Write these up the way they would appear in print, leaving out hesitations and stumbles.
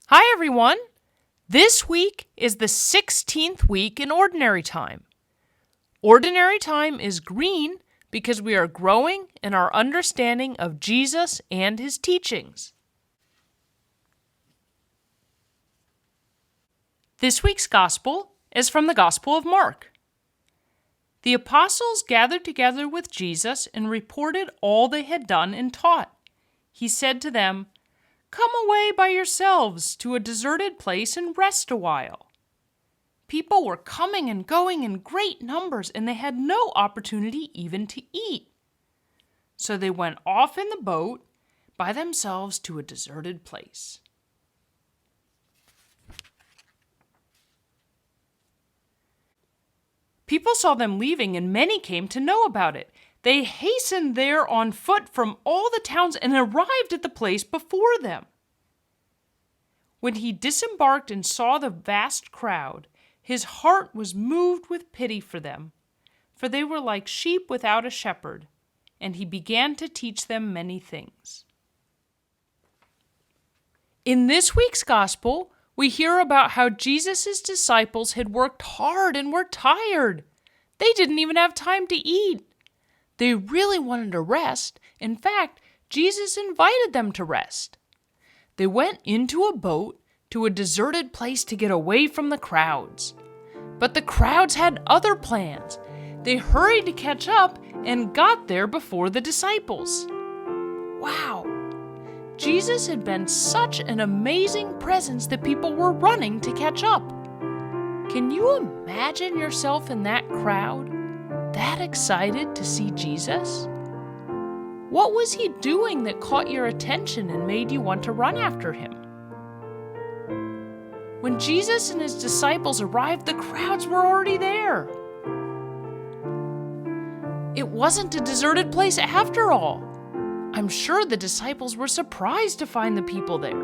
Hi, everyone. This week is the 16th week in Ordinary Time. Ordinary Time is green because we are growing in our understanding of Jesus and his teachings. This week's Gospel is from the Gospel of Mark. The apostles gathered together with Jesus and reported all they had done and taught. He said to them, "Come away by yourselves to a deserted place and rest a while." People were coming and going in great numbers, and they had no opportunity even to eat. So they went off in the boat by themselves to a deserted place. People saw them leaving, and many came to know about it. They hastened there on foot from all the towns and arrived at the place before them. When he disembarked and saw the vast crowd, his heart was moved with pity for them, for they were like sheep without a shepherd, and he began to teach them many things. In this week's Gospel, we hear about how Jesus' disciples had worked hard and were tired. They didn't even have time to eat. They really wanted to rest. In fact, Jesus invited them to rest. They went into a boat to a deserted place to get away from the crowds. But the crowds had other plans. They hurried to catch up and got there before the disciples. Wow! Jesus had been such an amazing presence that people were running to catch up. Can you imagine yourself in that crowd, that excited to see Jesus? What was he doing that caught your attention and made you want to run after him? When Jesus and his disciples arrived, the crowds were already there. It wasn't a deserted place after all. I'm sure the disciples were surprised to find the people there,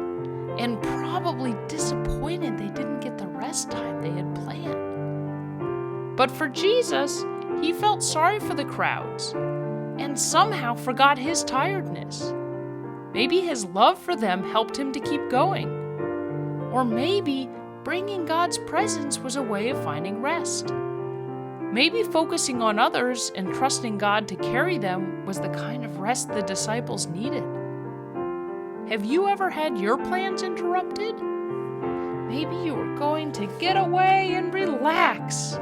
and probably disappointed they didn't get the rest time they had planned. But for Jesus, he felt sorry for the crowds, and somehow forgot his tiredness. Maybe his love for them helped him to keep going. Or maybe bringing God's presence was a way of finding rest. Maybe focusing on others and trusting God to carry them was the kind of rest the disciples needed. Have you ever had your plans interrupted? Maybe you were going to get away and relax,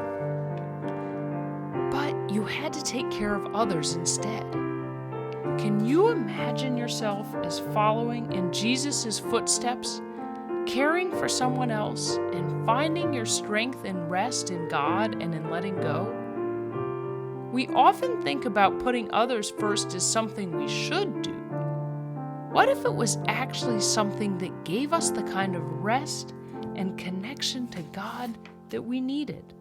but you had to take care of others instead. Can you imagine yourself as following in Jesus' footsteps, caring for someone else, and finding your strength and rest in God and in letting go? We often think about putting others first as something we should do. What if it was actually something that gave us the kind of rest and connection to God that we needed?